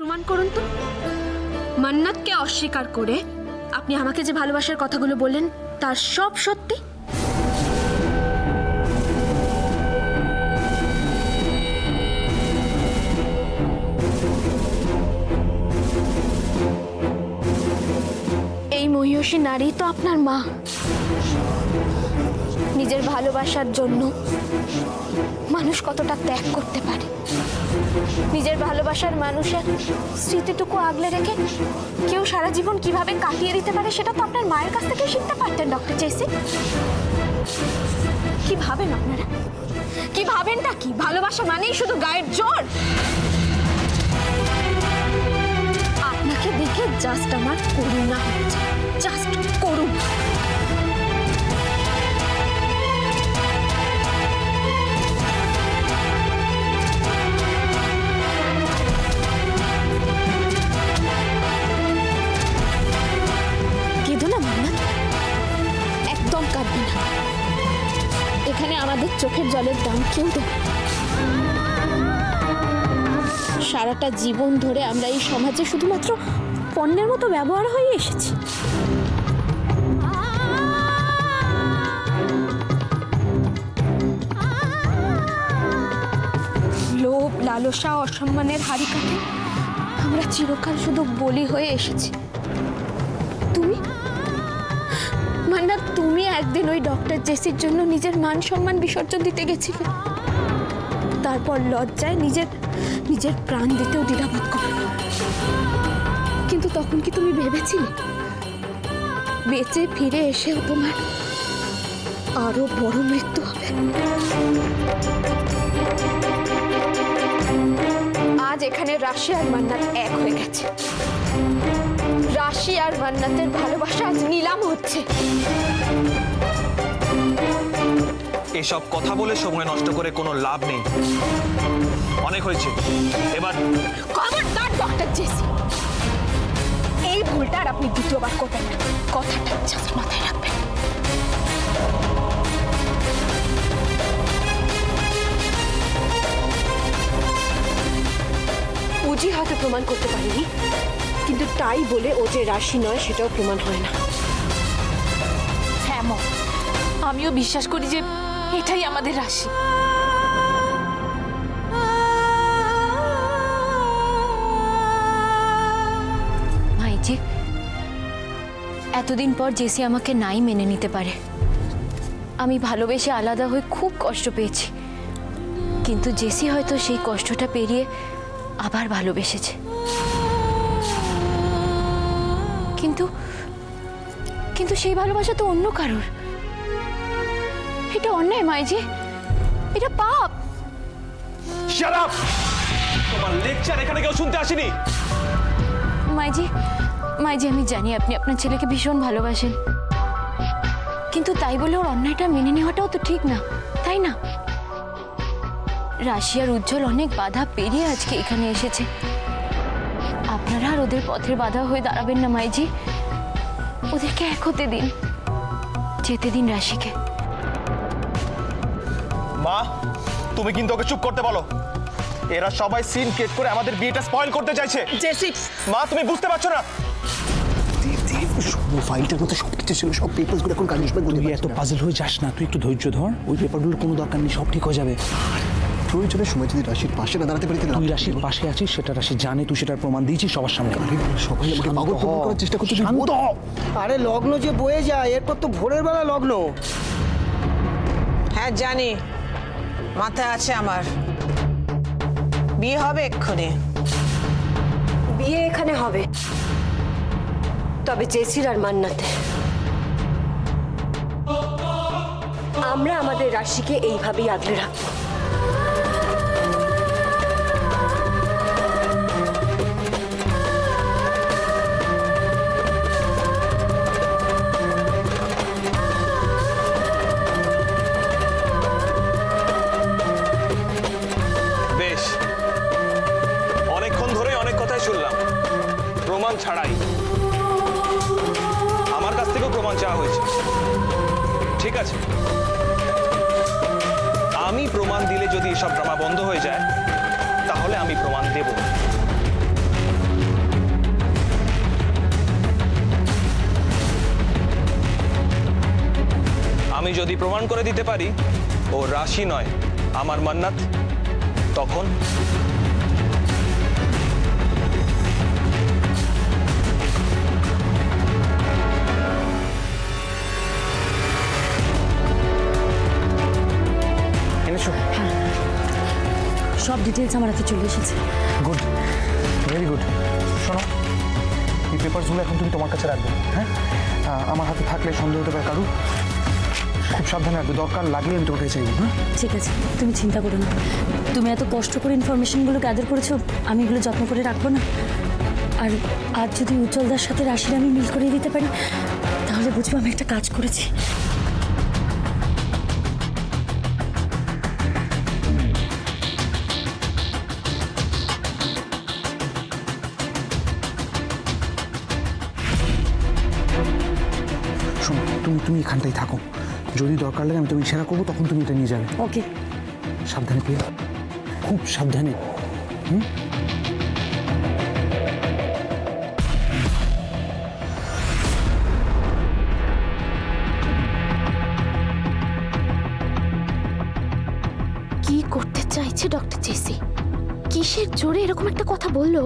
প্রমাণ করুন তো। মান্নাতকে অস্বীকার করে আপনি আমাকে যে ভালোবাসার কথাগুলো বললেন তার সব সত্যি? এই মহিষী নারী তো আপনার মা। নিজের ভালোবাসার জন্য মানুষ কতটা ত্যাগ করতে পারে, নিজের ভালোবাসার মানুষের স্মৃতিটুকু আগলে রেখে কেউ সারা জীবন কিভাবে কাটিয়ে দিতে পারে সেটা তো আপনার মায়ের কাছ থেকে শিখতে পারতেন ডক্টর জেসি। কি ভাবেন আপনারা? কি ভাবেনটা কি? ভালোবাসা মানেই শুধু গায়ের জোর? আপনাকে দেখে জাস্ট আমার করুণা হচ্ছে, জাস্ট করুণা। একদম কাঁদবি না, এখানে আমাদের চোখের জলের দাম কেউ দেবে। সারাটা জীবন ধরে আমরা এই সমাজে শুধুমাত্র পণ্যের মতো ব্যবহার হয়ে এসেছি। লোভ, লালসা, অসম্মানের হাড়ি কাটে আমরা চিরকাল শুধু বলি হয়ে এসেছি। মান্না, তুমি একদিন ওই ডক্টর জেসির জন্য নিজের মান সম্মান বিসর্জন দিতে গেছিলে, তারপর লজ্জায় নিজের প্রাণ দিতেও দ্বিধাবোধ করো। কিন্তু তখন কি তুমি ভেবেছিলে বেঁচে ফিরে এসেও তোমার আরো বড় মৃত্যু হবে? আজ এখানে রাশি আর মান্নাত এক হয়ে গেছে। রাশি আর মান্নাতের ভালোবাসা আজ নিলাম হচ্ছে। এসব কথা বলে সময় নষ্ট করে কোনো লাভ নেই, অনেক হয়েছে এবার। খবরদার ডক্টর জেসি, এই ভুলটা আর আপনি দ্বিতীয়বার করবেন না, কথাটা জাস্ট মাথায় রাখবেন। উজি হাতে প্রমাণ করতে পারেনি, কিন্তু তাই বলে ও যে রাশি নয় সেটাও প্রমাণ হয় না। হ্যাঁ মা, আমিও বিশ্বাস করি যে এটাই আমাদের রাশি। ভাইজি, এতদিন পর জেসি আমাকে নাই মেনে নিতে পারে। আমি ভালোবেসে আলাদা হয়ে খুব কষ্ট পেয়েছি, কিন্তু জেসি হয়তো সেই কষ্টটা পেরিয়ে আবার ভালোবেসেছে। কিন্তু সেই ভালোবাসা তো অন্য কারোর। এটা অন্যায় মাইজি, এটা পাপ। Shut up! তোমার লেকচার এখানে কেউ শুনতে আসেনি। মাইজি, আমি জানি আপনি আপনার ছেলেকে ভীষণ ভালোবাসেন, কিন্তু তাই বলে ওর অন্যায়টা মেনে নেওয়াটাও তো ঠিক না, তাই না? রাশি আর উজ্জ্বল অনেক বাধা পেরিয়ে আজকে এখানে এসেছে। আপনারা আর ওদের পথের বাধা হয়ে দাঁড়াবেন না মাইজি। ওদেরকে এক হতে দিন, যেতে দিন রাশিকে। মা, তুমি কিন্তু ওকে চুপ করতে বলো। এরা সবাই সিন ক্রিয়েট করে আমাদের বিয়েটা স্পয়েল করতে চাইছে। জেসি, মা, তুমি বুঝতে পারছো না? ফাইলটার মধ্যে সবকিছু ছিল, সব পেপারসগুলো এখন কালিশ ভাই। তুই এত পাজল হয়ে যাস না, তুই একটু ধৈর্য ধর। ওই পেপারগুলোর কোনো দরকার নেই, সব ঠিক হয়ে যাবে। প্রয়োজনের সময় যদি রাশির পাশে না দাঁড়াতে পারি, তুই রাশির পাশে আছিস সেটা রাশি জানে, তুই সেটার প্রমাণ দিয়েছিস সবার সামনে। সবাই আমাকে পাগল প্রমাণ করার চেষ্টা করছে। আরে লগ্ন যে বয়ে যায়, এরপর তো ভোরের বেলা লগ্ন। হ্যাঁ জানি, মাথায় আছে আমার। বিয়ে হবে এক্ষুনি। বিয়ে এখানে হবে, তবে জেসির আর মান্নাতে। আমরা আমাদের রাশিকে এইভাবেই আগলে রাখবো। বেশ, অনেকক্ষণ ধরে অনেক কথাই শুনলাম, প্রমাণ ছাড়াই। আমার কাছ থেকেও প্রমাণ চাওয়া হয়েছে। ঠিক আছে, আমি প্রমাণ দিলে যদি এসব ড্রামা বন্ধ হয়ে যায়, তাহলে আমি প্রমাণ দেব। যদি প্রমাণ করে দিতে পারি ও রাশি নয় আমার মান্নাত, তখন এনেছো? সব ডিটেলস আমার হাতে চলে এসেছে। Good, very good. শোনো, এই পেপারসগুলো এখন তুমি তোমার কাছে রাখবে, হ্যাঁ? আমার হাতে থাকলে সন্দেহ হতে পারে কারু, খুব সাবধানে রাখবে, দরকার লাগলে আমি তোমাকে চাইবো। হ্যাঁ, ঠিক আছে, তুমি চিন্তা করো না। তুমি এত কষ্ট করে ইনফরমেশনগুলো গ্যাদার করেছো, আমি এগুলো যত্ন করে রাখবো না? আর আজ যদি উজ্জ্বলদার সাথে রাশির আমি মিল করিয়ে দিতে পারি, তাহলে বুঝবো আমি একটা কাজ করেছি। শোনো, তুমি এখানটাই থাকো, যদি দরকার লাগে আমি তুমি ইশারা করবো, তখন তুমি এটা নিয়ে যাবে। ওকে। সাবধানে প্রিয়া, খুব সাবধানে। কি করতে চাইছে ডক্টর জেসি? কিসের জোরে এরকম একটা কথা বললো?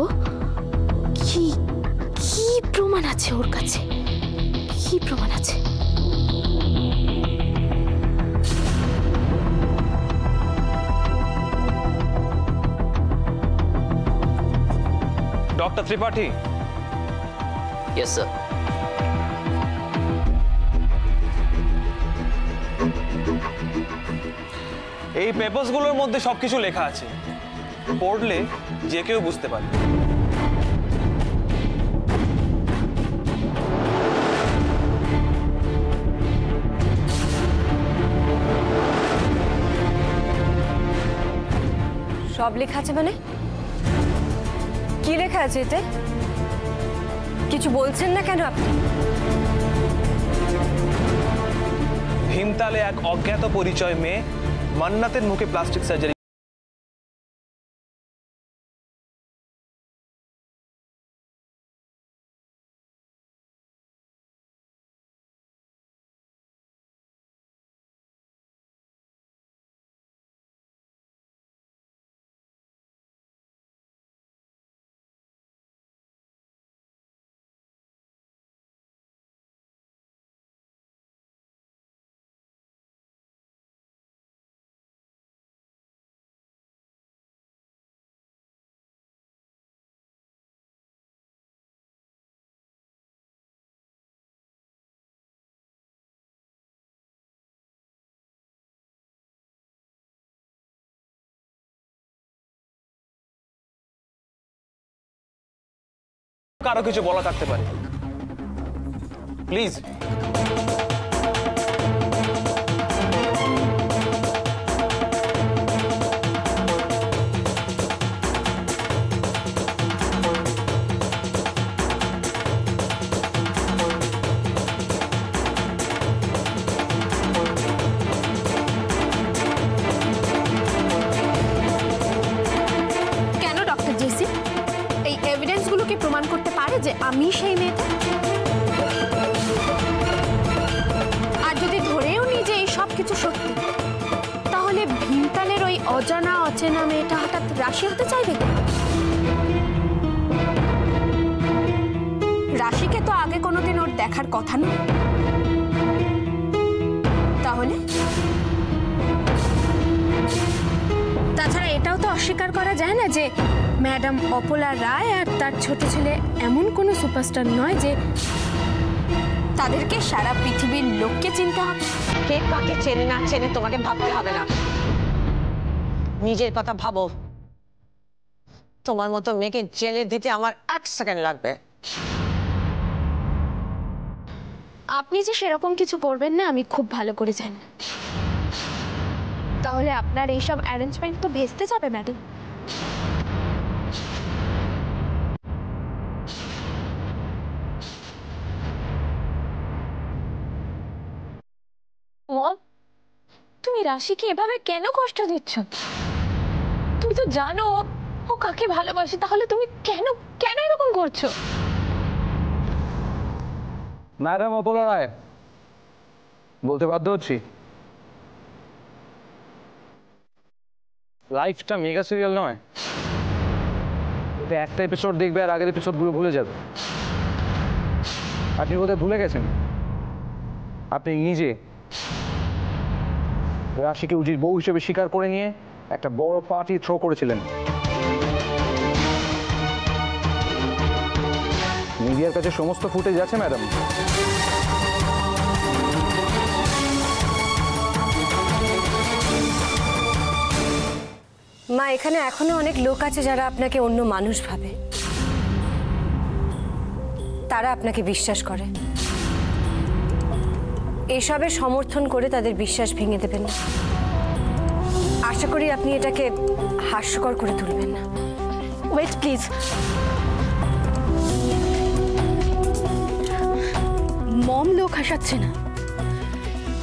কি কি প্রমাণ আছে ওর কাছে? কি প্রমাণ আছে? ডক্টর ত্রিপাঠী। Yes sir. এই পেপারসগুলোর মধ্যে সবকিছু লেখা আছে, পড়লে যে কেউ বুঝতে পারে। সব লেখা আছে মানে? কি লেখা আছে এতে? কিছু বলছেন না কেন আপনি? ভীমতালে এক অজ্ঞাত পরিচয় মেয়ে মান্নাতের মুখে প্লাস্টিক সার্জারি কারো কিছু বলা থাকতে পারে, প্লিজ। কেন ডক্টর জেসি? এই এভিডেন্সগুলো কি প্রমাণ করতে পারে যে আমি সেই মেয়েটা? আর যদি ধরেও নিই যে এই সব কিছু সত্যি, তাহলে ভীমতালের ওই অজানা অচেনা মেয়েটা হঠাৎ রাশি হতে চাইবে? রাশিকে তো আগে কোনোদিন ওর দেখার কথা নয়। তাহলে তাছাড়া এটাও তো অস্বীকার করা যায় না যে ম্যাডাম অপলা রায় আর তার ছোট ছেলে এমন কোনো সুপারস্টার নয় যে তাদেরকে সারা পৃথিবীর লোককে চিনতে হবে। কে কাকে চেনে না চেনে তোমাকে ভাবতে হবে না, নিজের কথা ভাবো। তোমার মতো মেয়েকে জেলে দিতে আমার 1 সেকেন্ড লাগবে। আপনি যে সেরকম কিছু করবেন না আমি খুব ভালো করে জানি। তাহলে আপনার এইসব অ্যারেঞ্জমেন্ট তো ভেস্তে যাবে ম্যাডাম। তুমি রাশিকে এভাবে কেন কষ্ট দিচ্ছ? তুমি তো জানো ও কাকে ভালোবাসে, তাহলে তুমি কেন কেন এরকম করছো? ম্যাডাম অপলা রায়, বলতে বাধ্য হচ্ছি লাইফটা মেগা সিরিয়াল নয়, একটা এপিসোড দেখবে আর আগের এপিসোডগুলো ভুলে যাবে। আপনি বোধহয় ভুলে গেছেন আপনি নিজে রাশিকে উজির বউ হিসেবে স্বীকার করে নিয়ে একটা বড় পার্টি থ্রো করেছিলেন। মিডিয়ার কাছে সমস্ত ফুটেজ আছে ম্যাডাম। মা, এখানে এখনো অনেক লোক আছে যারা আপনাকে অন্য মানুষ ভাবে, তারা আপনাকে বিশ্বাস করে। এসবে সমর্থন করে তাদের বিশ্বাস ভেঙে দেবেন না। আশা করি আপনি এটাকে হাস্যকর করে তুলবেন না। Wait please. মম লোক হাসাচ্ছে না,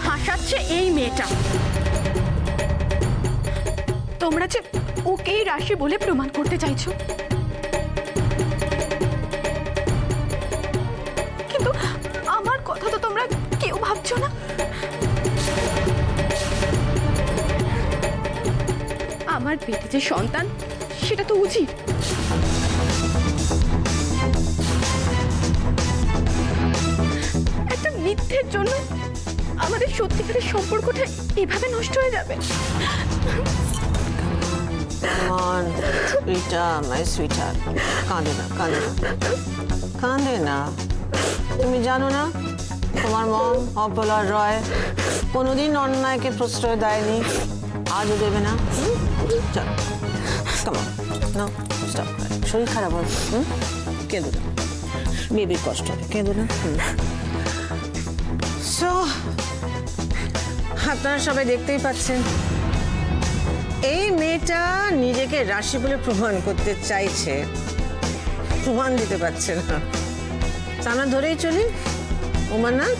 হাসাচ্ছে এই মেয়েটা। তোমরা যে ওকেই রাশি বলে প্রমাণ করতে চাইছো, কিন্তু আমার কথা তো তোমরা কেউ ভাবছো না। আমার পেটে যে সন্তান সেটা তো উচিত। একটা মিথ্যের জন্য আমাদের সত্যিকারের সম্পর্কটা এভাবে নষ্ট হয়ে যাবে। কাঁদে না, কাঁদে না, কাঁদে না। তুমি জানো না তোমার মম অবলা রয় কোনোদিন অন্যায়কে প্রশ্রয় দেয়নি, আজও দেবে না। শরীর খারাপ হবে, কেঁদো না, বেবির কষ্ট হবে, কেঁদো না। সো আপনারা সবাই দেখতেই পাচ্ছেন এই মেয়েটা নিজেকে রাশি বলে প্রমাণ করতে চাইছে, প্রমাণ দিতে পারছে না। তা আমরা ধরেই চলি উমানাথ।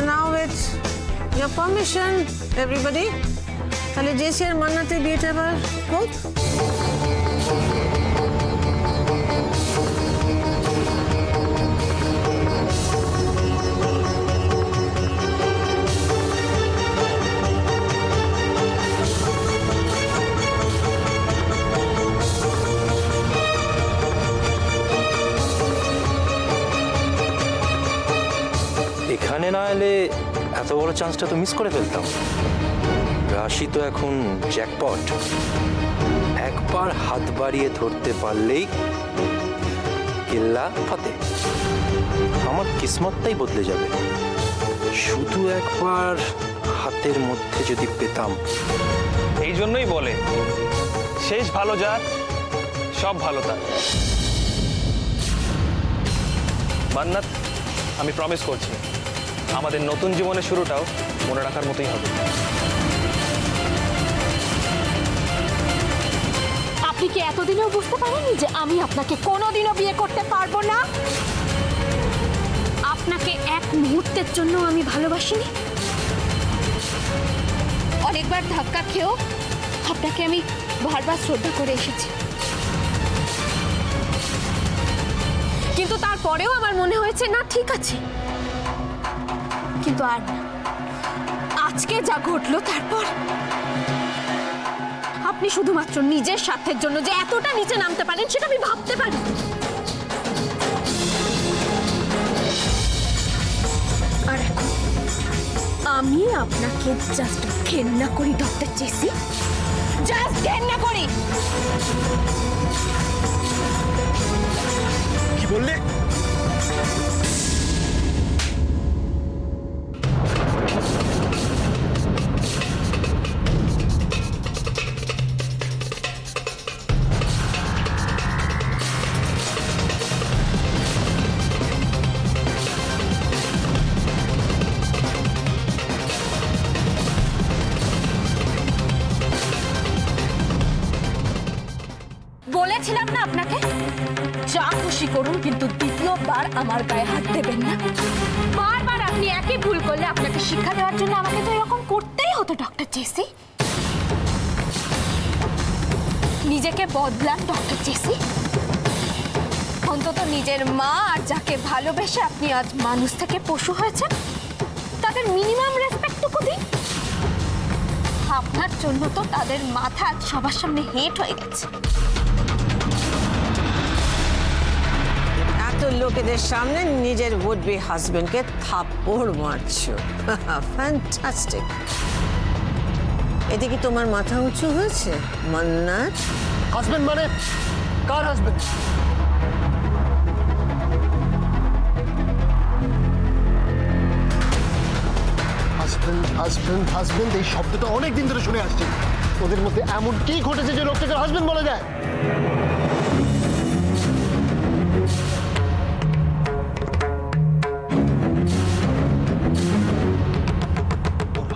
নাও উইথ ইয়োর পারমিশন এভরিবডি, তাহলে জেসি আর মান্নাতে বিয়েটা আবার হোক। এখানে না এলে এত বড় চান্সটা তো মিস করে ফেলতাম। রাশি তো এখন জ্যাকপট, একবার হাত বাড়িয়ে ধরতে পারলেই কেল্লা ফতে। আমার কিসমতটাই বদলে যাবে, শুধু একবার হাতের মধ্যে যদি পেতাম। এই জন্যই বলে শেষ ভালো যার সব ভালো তার। মান্নাত, আমি প্রমিস করছি আমাদের নতুন জীবনের শুরুটাও মনে রাখার মতোই হবে। আপনি কি এতদিনেও বুঝতে পারেননি যে আমি আপনাকে কোনোদিনও বিয়ে করতে পারবো না? আপনাকে এক মুহূর্তের জন্য আমি ভালোবাসিনি। অনেকবার ধাক্কা খেয়েও আপনাকে আমি বারবার শ্রদ্ধা করে এসেছি, কিন্তু তারপরেও আমার মনে হয়েছে না ঠিক আছে। কিন্তু আর না, আজকে যা ঘটলো তারপর আপনি শুধুমাত্র নিজের স্বার্থের জন্য যে এতটা নিচে নামতে পারেন সেটা আমি ভাবতে পারি। আর এখন আমি আপনাকে জাস্ট ঘেন্না করি ডক্টর জেসি, জাস্ট ঘেন্না করি। কি বললে? বলেছিলাম না আপনাকে, যা খুশি করুন কিন্তু দ্বিতীয়বার আমার গায়ে হাত দেবেন না। বারবার আপনি একই ভুল করলে আপনাকে শিক্ষা দেওয়ার জন্য আমাকে তো এরকম করতেই হতো ডক্টর জেসি। নিজেকে বদলান ডক্টর জেসি। অন্তত নিজের মা আর যাকে ভালোবেসে আপনি আজ মানুষ থেকে পশু হয়েছেন তাদের মিনিমাম রেসপেক্টটুকু দিন। আপনার জন্য তো তাদের মাথা আজ সবার সামনে হেট হয়ে গেছে। এত লোকেদের সামনে নিজের উড বি হাজবেন্ডকে থাপ্পড় মারছো, ফ্যান্টাস্টিক। এতে কি তোমার মাথা উঁচু হয়েছে মান্নাত? হাজবেন্ড মানে কার হাজবেন্ড? হাজবেন্ড হাজবেন্ড হাজবেন্ড এই শব্দটা অনেক দিন ধরে শুনে আসছি। ওদের মধ্যে এমন কি ঘটেছে যে লোকটাকে হাজবেন্ড বলা যায়?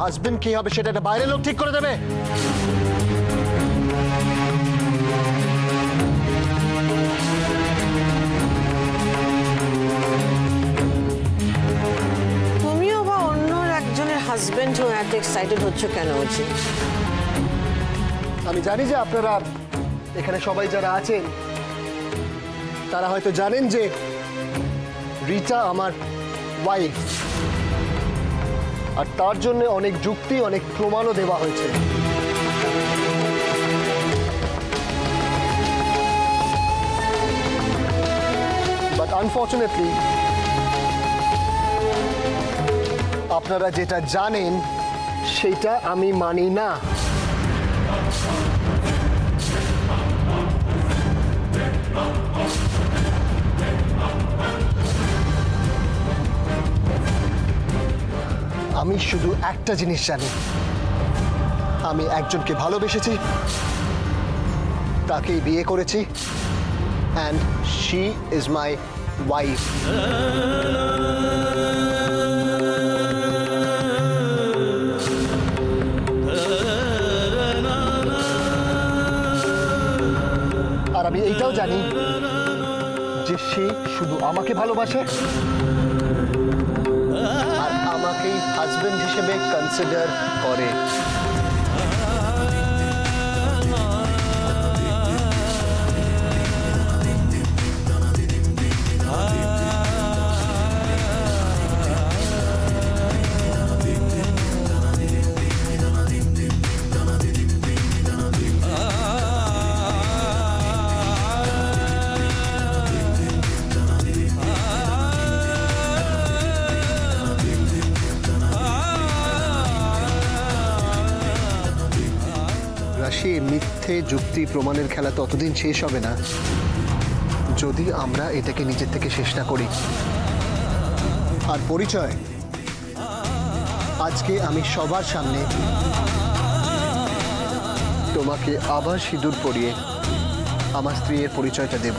হাজবেন্ড কি হবে সেটা একটা বাইরের লোক ঠিক করে দেবে। তুমিও বা অন্য একজনের হাজবেন্ড হয়ে এত এক্সাইটেড হচ্ছ কেন? হচ্ছে আমি জানি যে আপনারা এখানে সবাই যারা আছেন তারা হয়তো জানেন যে রিতা আমার ওয়াইফ, আর তার জন্য অনেক যুক্তি অনেক প্রমাণও দেওয়া হয়েছে। বাট আনফর্চুনেটলি আপনারা যেটা জানেন সেটা আমি মানি না। আমি শুধু একটা জিনিস জানি, আমি একজনকে ভালোবেসেছি, তাকেই বিয়ে করেছি, and she is my wife. আর আমি এইটাও জানি যে সে শুধু আমাকে ভালোবাসে আর আমাকেই হাজবেন্ড হিসেবে কনসিডার করে। রাশি, মিথ্যে যুক্তি প্রমাণের খেলা ততদিন শেষ হবে না যদি আমরা এটাকে নিজের থেকে শেষ না করি। আর পরিচয় আজকে আমি সবার সামনে তোমাকে আবার সিঁদুর পরিয়ে আমার স্ত্রীর পরিচয়টা দেব।